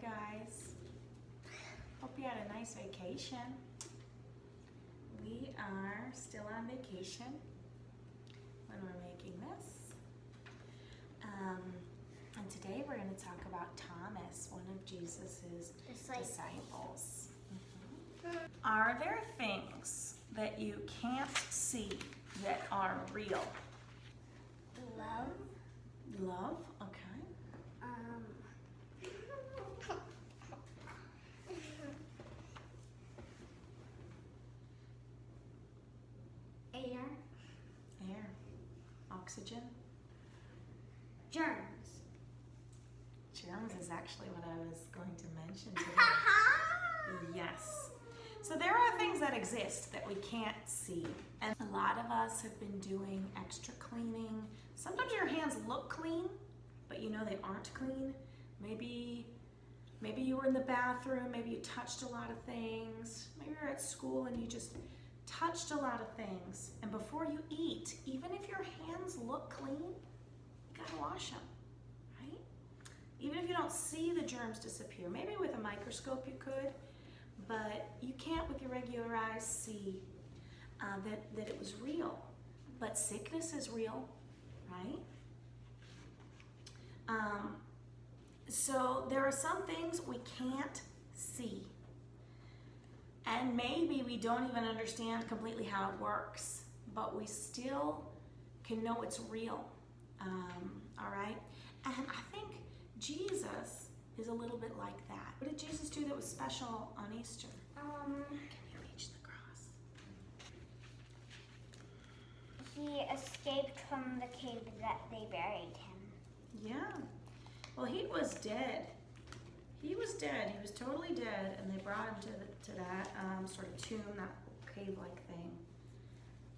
guys. Hope you had a nice vacation. We are still on vacation when we're making this. And today we're going to talk about Thomas, one of Jesus's disciples. Are there things that you can't see that are real? Love. Love? Okay. Air. Air. Oxygen. Germs. Germs is actually what I was going to mention today. Yes. So there are things that exist that we can't see. And a lot of us have been doing extra cleaning. Sometimes your hands look clean, but you know they aren't clean. Maybe you were in the bathroom, maybe you touched a lot of things. Maybe you're at school and you just touched a lot of things. And before you eat, even if your hands look clean, you gotta wash them, right? Even if you don't see the germs disappear. Maybe with a microscope you could, but you can't with your regular eyes see that it was real. But sickness is real, right? So there are some things we can't see. And maybe we don't even understand completely how it works, but we still can know it's real, all right? And I think Jesus is a little bit like that. What did Jesus do that was special on Easter? Can you reach the cross? He escaped from the cave that they buried him. Yeah. Well, he was dead. He was dead. He was totally dead, and they brought him to that sort of tomb, that cave-like thing.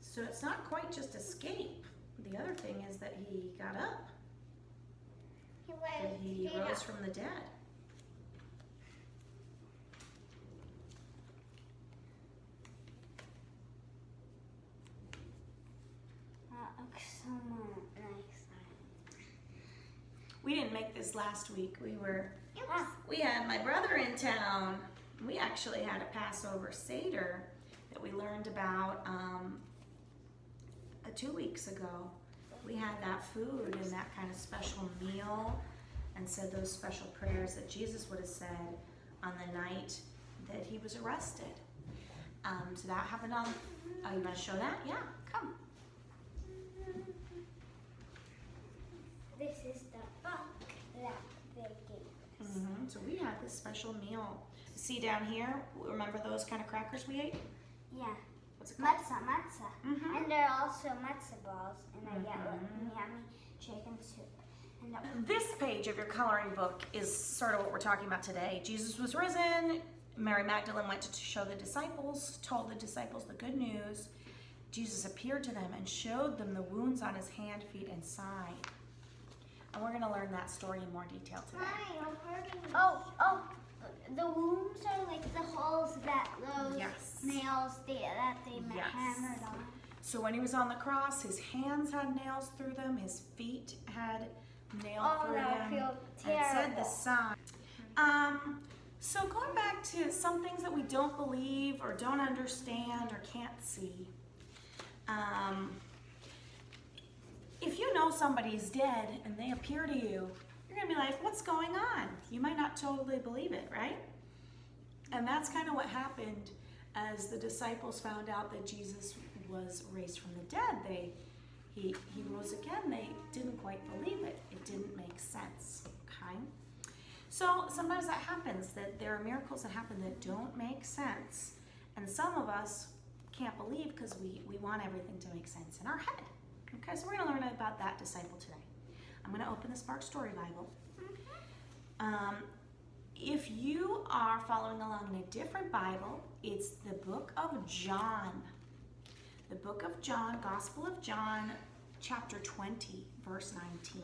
So it's not quite just escape. The other thing is that he got up. He rose from the dead. That looks so nice. We didn't make this last week. We had my brother in town. We actually had a Passover Seder that we learned about 2 weeks ago. We had that food and that kind of special meal and said those special prayers that Jesus would have said on the night that he was arrested. So that happened on, you want to show that? Yeah, come. This is the book that they gave us. So we had this special meal. See down here, remember those kind of crackers we ate? Yeah. What's it called? Matzah. And there are also matzah balls, and I get yummy chicken soup. And This page of your coloring book is sort of what we're talking about today. Jesus was risen. Mary Magdalene went to show the disciples, told the disciples the good news. Jesus appeared to them and showed them the wounds on his hand, feet, and side. And we're going to learn that story in more detail today. The wounds are like the holes that those nails that they hammered on. So when he was on the cross, his hands had nails through them, his feet had nails through them. Feel and it said the side. So going back to some things that we don't believe or don't understand or can't see. If you know somebody's dead and they appear to you, you're going to be like, what's going on? You might not totally believe it, right? And that's kind of what happened as the disciples found out that Jesus was raised from the dead. He rose again. They didn't quite believe it. It didn't make sense, okay? So sometimes that happens, that there are miracles that happen that don't make sense. And some of us can't believe because we want everything to make sense in our head. Okay, so we're going to learn about that disciple today. I'm going to open the Spark Story Bible. If you are following along in a different Bible, it's the book of John. The book of John, Gospel of John, chapter 20, verse 19.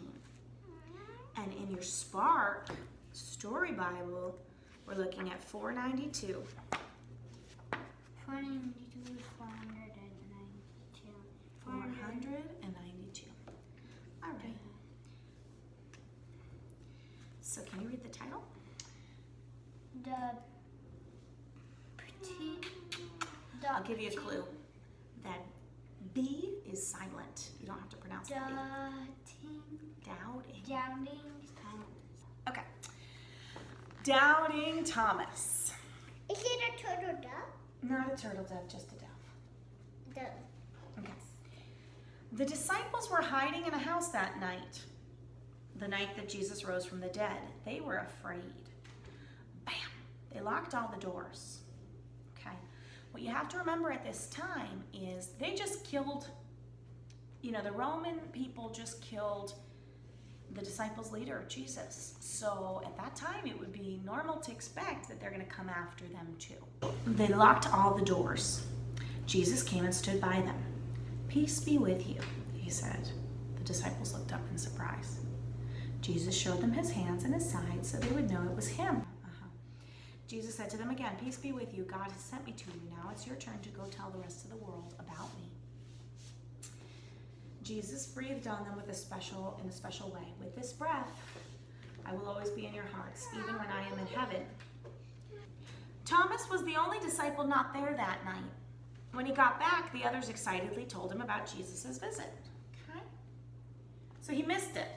And in your Spark Story Bible, we're looking at 492. 492 is 492. 492. All right. So can you read the title? I'll give you a clue. That B is silent. You don't have to pronounce the B. Doubting. Okay. Doubting Thomas. Is it a turtle dove? Not a turtle dove, just a dove. Dove. Okay. The disciples were hiding in a house that night, the night that Jesus rose from the dead. They were afraid. Bam! They locked all the doors. Okay. What you have to remember at this time is they just killed, the Roman people just killed the disciples' leader, Jesus. So at that time, it would be normal to expect that they're going to come after them too. They locked all the doors. Jesus came and stood by them. "Peace be with you," he said. The disciples looked up in surprise. Jesus showed them his hands and his side so they would know it was him. Jesus said to them again, "Peace be with you. God has sent me to you. Now it's your turn to go tell the rest of the world about me." Jesus breathed on them in a special way. "With this breath, I will always be in your hearts, even when I am in heaven." Thomas was the only disciple not there that night. When he got back, the others excitedly told him about Jesus' visit. Okay? So he missed it.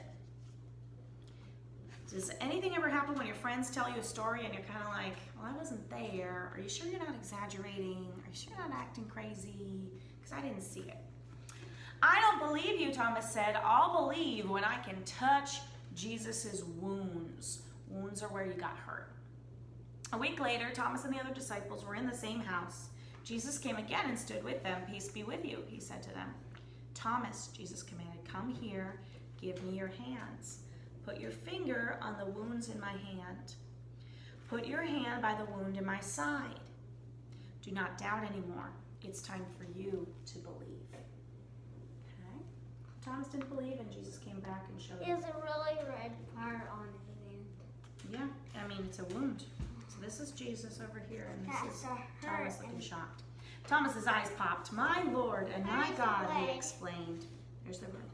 Does anything ever happen when your friends tell you a story and you're kind of like, "Well, I wasn't there. Are you sure you're not exaggerating? Are you sure you're not acting crazy? Because I didn't see it." "I don't believe you," Thomas said. "I'll believe when I can touch Jesus' wounds." Wounds are where you got hurt. A week later, Thomas and the other disciples were in the same house. Jesus came again and stood with them. "Peace be with you," he said to them. "Thomas," Jesus commanded, "come here. Give me your hands. Put your finger on the wounds in my hand. Put your hand by the wound in my side. Do not doubt anymore. It's time for you to believe." Okay? Thomas didn't believe, and Jesus came back and showed him. There's a really red part on his hand. Yeah, I mean, it's a wound. So this is Jesus over here, and this is Thomas looking shocked. Thomas's eyes popped. "My Lord and my God," he explained. There's the red.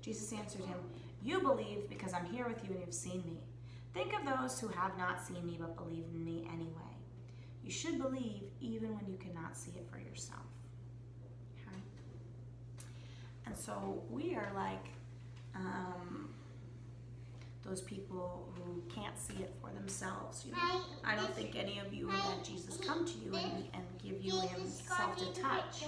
Jesus answered him, "You believe because I'm here with you and you've seen me. Think of those who have not seen me but believe in me anyway. You should believe even when you cannot see it for yourself." Okay? And so we are like those people who can't see it for themselves. I don't think any of you have had Jesus come to you and give you himself to touch.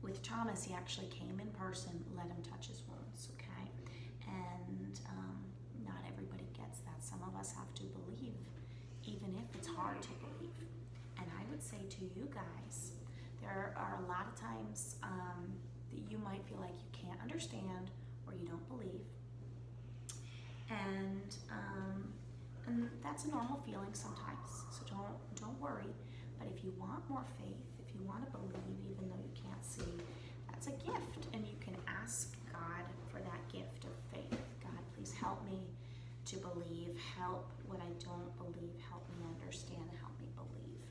With Thomas, he actually came in person, let him touch his wounds, okay? And not everybody gets that. Some of us have to believe, even if it's hard to believe. And I would say to you guys, there are a lot of times that you might feel like you can't understand or you don't believe. And that's a normal feeling sometimes, so don't worry. But if you want more faith, if you want to believe even though you can't see, that's a gift, and you can ask God for that gift of faith. God, please help me to believe. Help what I don't believe. Help me understand. Help me believe.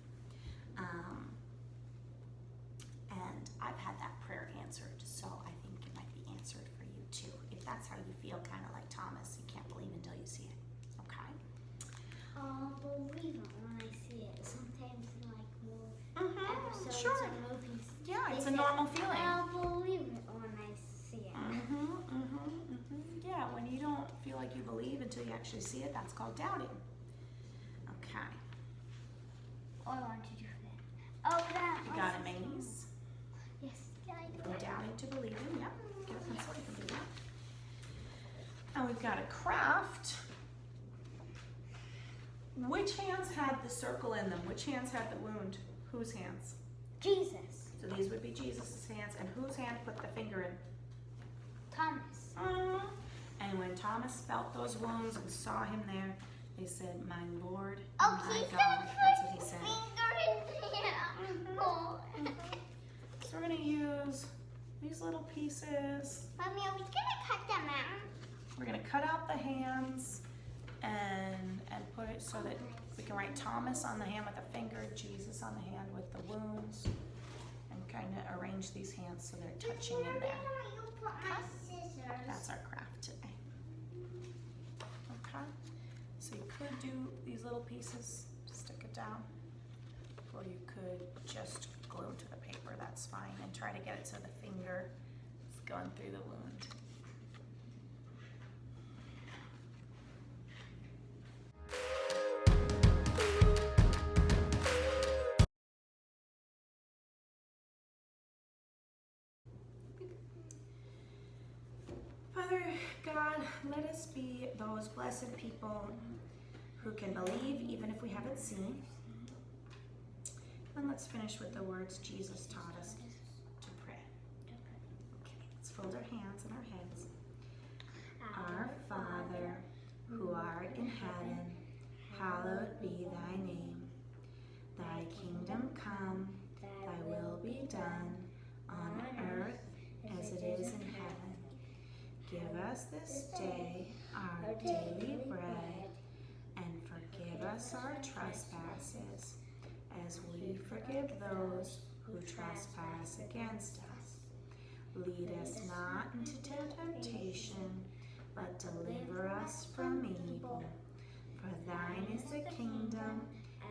And I've had that prayer answered, so I think it might be answered for you too. If that's how you feel, kind of like Thomas, you can't believe until you see it. Okay? I'll believe it when I see it. Sometimes in episodes sure. or movies. Yeah, it's a normal feeling. I'll believe it when I see it. Yeah, when you don't feel like you believe until you actually see it, that's called doubting. Okay. Oh, I want to do that. Oh, that. You got a maze? Yes. Can I do From it? doubting to believing. Yep. Get a pencil, you can do that. And we've got a craft. Which hands had the circle in them? Which hands had the wound? Whose hands? Jesus. So these would be Jesus' hands. And whose hand put the finger in? Thomas. And when Thomas felt those wounds and saw him there, they said, "My Lord and Oh, my he God." said That's what he said. finger in there. Oh. So we're going to use these little pieces. Mommy, I was going to cut them out. We're going to cut out the hands and put it so that we can write Thomas on the hand with a finger, Jesus on the hand with the wounds, and kind of arrange these hands so they're touching in there. You put my scissors. That's our craft today. Okay? So you could do these little pieces, stick it down, or you could just glue to the paper, that's fine, and try to get it so the finger is going through the wound. Father God, let us be those blessed people who can believe even if we haven't seen. And let's finish with the words Jesus taught us to pray. Okay, let's fold our hands and our heads. Our Father, who art in heaven, hallowed be thy name. Thy kingdom come, thy will be done, on earth as it is in heaven. Give us this day our daily bread, and forgive us our trespasses, as we forgive those who trespass against us. Lead us not into temptation, but deliver us from evil. For thine is the kingdom,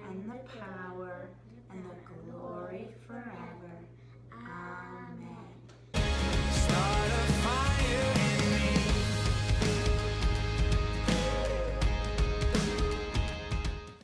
and the power, and the glory forever.